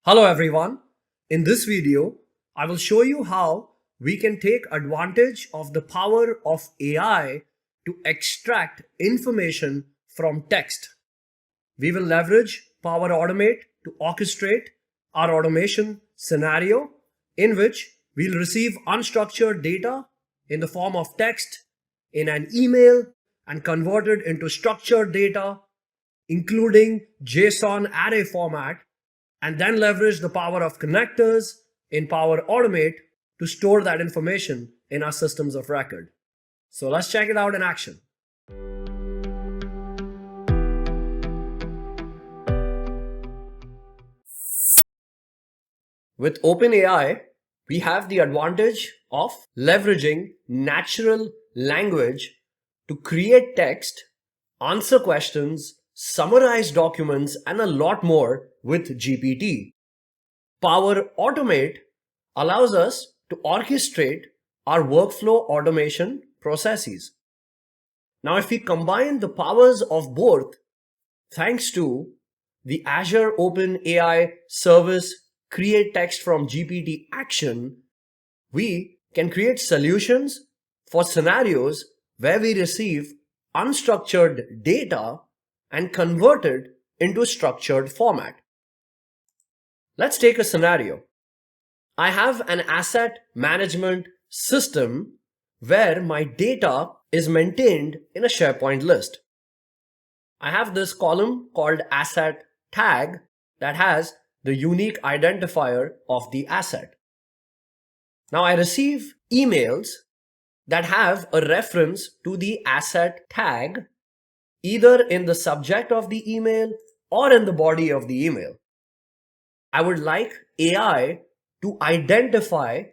Hello everyone. In this video, I will show you how we can take advantage of the power of AI to extract information from text. We will leverage Power Automate to orchestrate our automation scenario in which we'll receive unstructured data in the form of text in an email and convert it into structured data, including JSON array format, and then leverage the power of connectors in Power Automate to store that information in our systems of record. So let's check it out in action. With OpenAI, we have the advantage of leveraging natural language to create text, answer questions, summarize documents, and a lot more with GPT. Power Automate allows us to orchestrate our workflow automation processes. Now, if we combine the powers of both, thanks to the Azure OpenAI Service create text from GPT action, we can create solutions for scenarios where we receive unstructured data and convert it into structured format. Let's take a scenario. I have an asset management system where my data is maintained in a SharePoint list. I have this column called asset tag that has the unique identifier of the asset. Now I receive emails that have a reference to the asset tag either in the subject of the email or in the body of the email. I would like AI to identify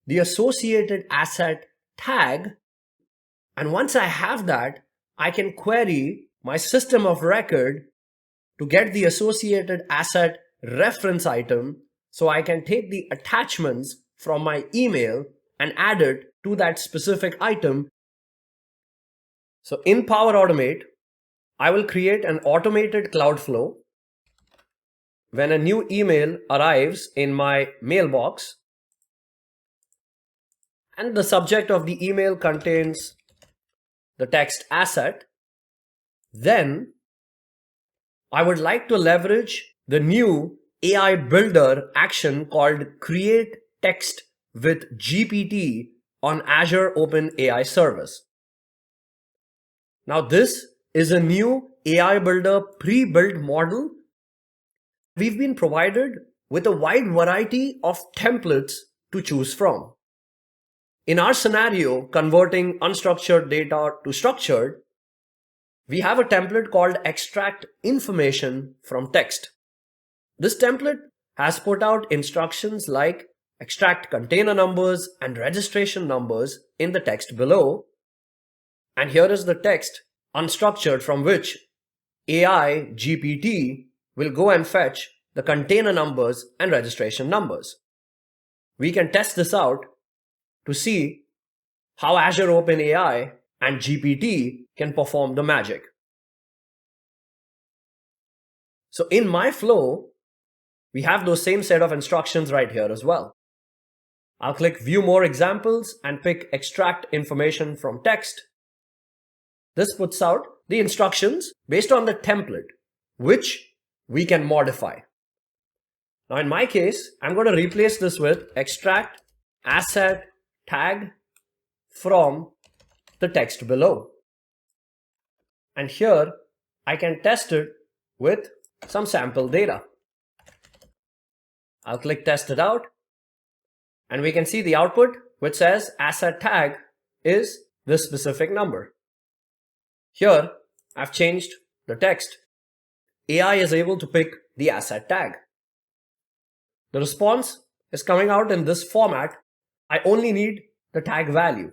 the associated asset tag, and once I have that, I can query my system of record to get the associated asset reference item so I can take the attachments from my email and add it to that specific item. So in Power Automate, I will create an automated cloud flow. When a new email arrives in my mailbox and the subject of the email contains the text asset, then I would like to leverage the new AI builder action called create text with GPT on Azure OpenAI Service. Now this is a new AI builder pre-built model. We've been provided with a wide variety of templates to choose from. In our scenario, converting unstructured data to structured, we have a template called extract information from text. This template has put out instructions like extract container numbers and registration numbers in the text below. And here is the text unstructured from which AI GPT will go and fetch the container numbers and registration numbers. We can test this out to see how Azure OpenAI and GPT can perform the magic. So in my flow, we have those same set of instructions right here as well. I'll click View More Examples and pick Extract Information from Text. This puts out the instructions based on the template, which we can modify. Now in my case, I'm going to replace this with extract asset tag from the text below. And here I can test it with some sample data. I'll click Test It Out, and we can see the output which says asset tag is this specific number. Here I've changed the text. AI is able to pick the asset tag. The response is coming out in this format. I only need the tag value.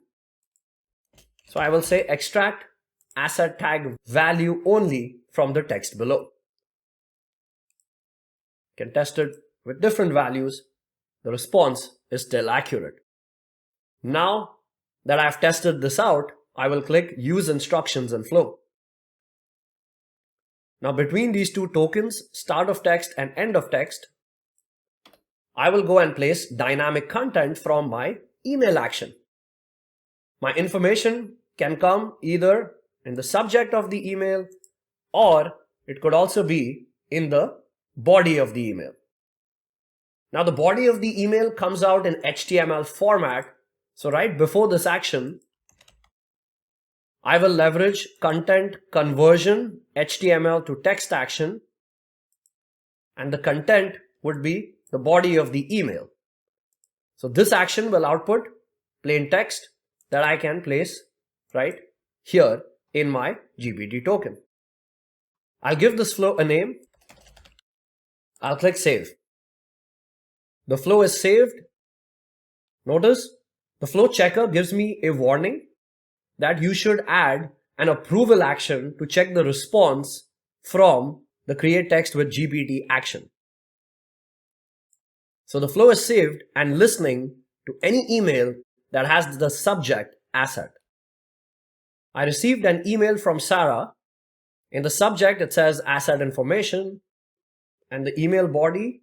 So I will say extract asset tag value only from the text below. You can test it with different values. The response is still accurate. Now that I've tested this out, I will click Use Instructions and Flow. Now between these two tokens, start of text and end of text, I will go and place dynamic content from my email action. My information can come either in the subject of the email, or it could also be in the body of the email. Now the body of the email comes out in HTML format. So right before this action, I will leverage content conversion HTML to text action, and the content would be the body of the email. So this action will output plain text that I can place right here in my GPT token. I'll give this flow a name. I'll click save. The flow is saved. Notice the flow checker gives me a warning that you should add an approval action to check the response from the create text with GPT action. So the flow is saved and listening to any email that has the subject asset. I received an email from Sarah. In the subject, it says asset information, and the email body,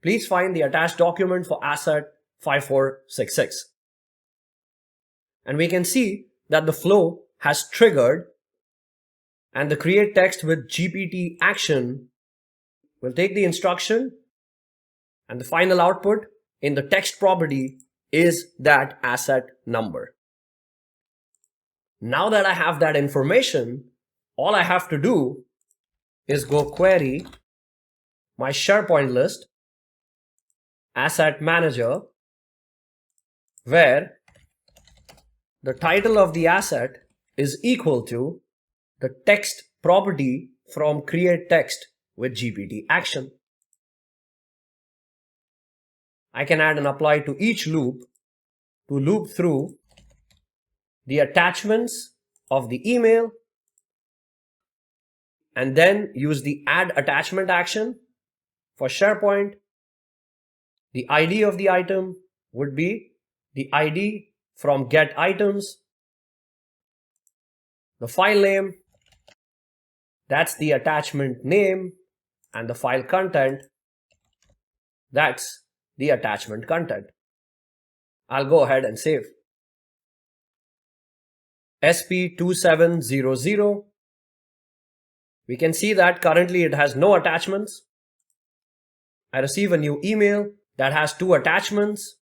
please find the attached document for asset 5466. And we can see that the flow has triggered, and the create text with GPT action will take the instruction, and the final output in the text property is that asset number. Now that I have that information, all I have to do is go query my SharePoint list, asset manager, where the title of the asset is equal to the text property from create text with GPT action. I can add an apply to each loop to loop through the attachments of the email, and then use the add attachment action. For SharePoint, the ID of the item would be the ID from get items. The file name, that's the attachment name, and the file content, that's the attachment content. I'll go ahead and save. SP2700. We can see that currently it has no attachments. I receive a new email that has 2 attachments.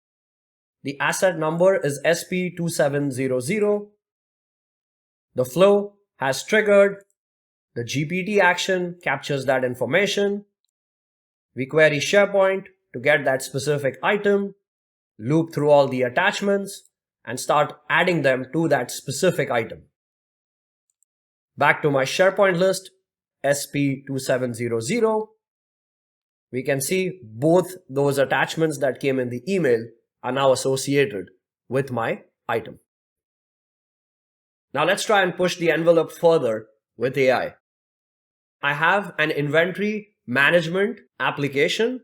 The asset number is SP2700. The flow has triggered. The GPT action captures that information. We query SharePoint to get that specific item, loop through all the attachments, and start adding them to that specific item. Back to my SharePoint list, SP2700. We can see both those attachments that came in the email are now associated with my item. Now let's try and push the envelope further with AI. I have an inventory management application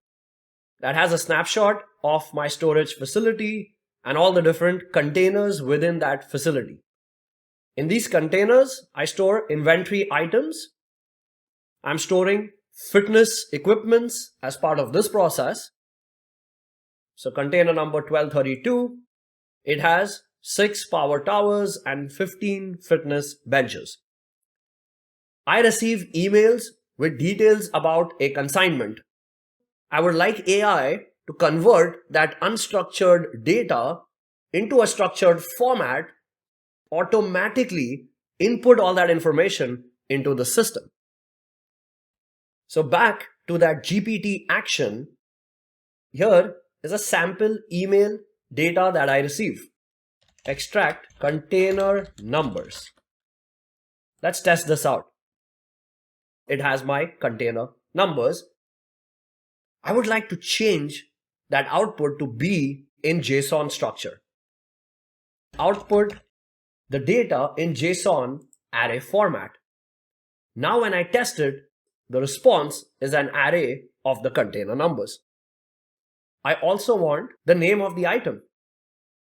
that has a snapshot of my storage facility and all the different containers within that facility. In these containers, I store inventory items. I'm storing fitness equipments as part of this process. So container number 1232, it has 6 power towers and 15 fitness benches. I receive emails with details about a consignment. I would like AI to convert that unstructured data into a structured format, automatically input all that information into the system. So back to that GPT action, here is a sample email data that I receive. Extract container numbers. Let's test this out. It has my container numbers. I would like to change that output to be in JSON structure. Output the data in JSON array format. Now when I test it, the response is an array of the container numbers. I also want the name of the item,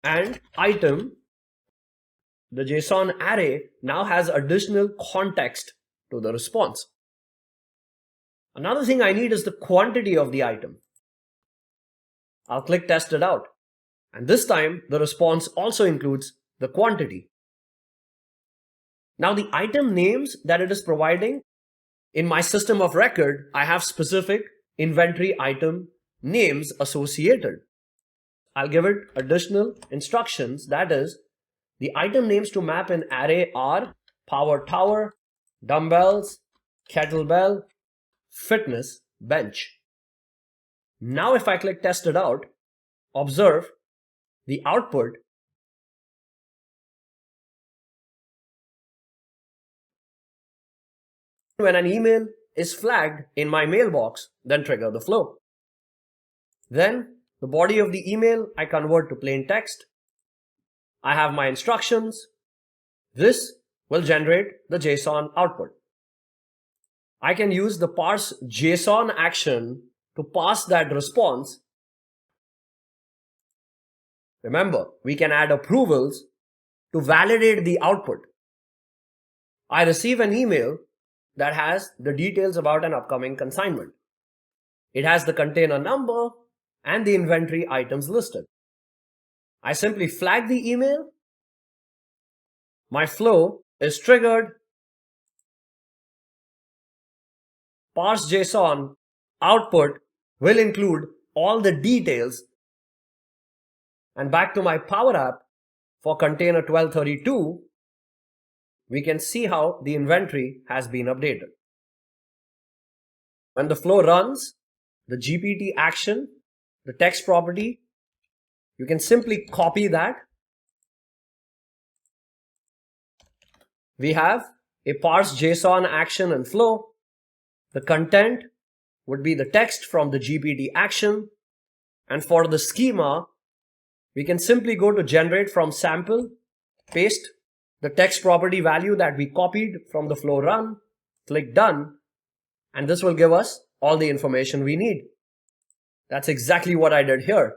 and item, the JSON array now has additional context to the response. Another thing I need is the quantity of the item. I'll click test it out. And this time the response also includes the quantity. Now the item names that it is providing, in my system of record, I have specific inventory item names associated. I'll give it additional instructions, that is, the item names to map in array are power tower, dumbbells, kettlebell, fitness, bench. Now if I click test it out, observe the output when an email is flagged in my mailbox, then trigger the flow. Then the body of the email I convert to plain text. I have my instructions. This will generate the JSON output. I can use the parse JSON action to pass that response. Remember, we can add approvals to validate the output. I receive an email that has the details about an upcoming consignment. It has the container number and the inventory items listed. I simply flag the email. My flow is triggered. Parse JSON output will include all the details. And back to my Power App for container 1232, we can see how the inventory has been updated. When the flow runs, the GPT action, the text property, you can simply copy that. We have a parse JSON action and flow. The content would be the text from the GPT action. And for the schema, we can simply go to generate from sample, paste the text property value that we copied from the flow run, click done, and this will give us all the information we need. That's exactly what I did here.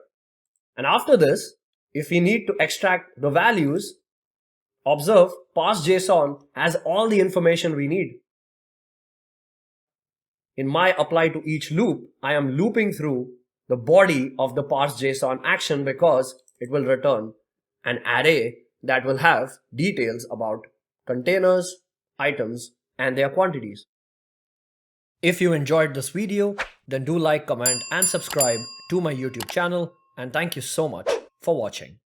And after this, if we need to extract the values, observe parse JSON has all the information we need. In my apply to each loop, I am looping through the body of the parse JSON action because it will return an array that will have details about containers, items, and their quantities. If you enjoyed this video, then do like, comment, and subscribe to my YouTube channel. And thank you so much for watching.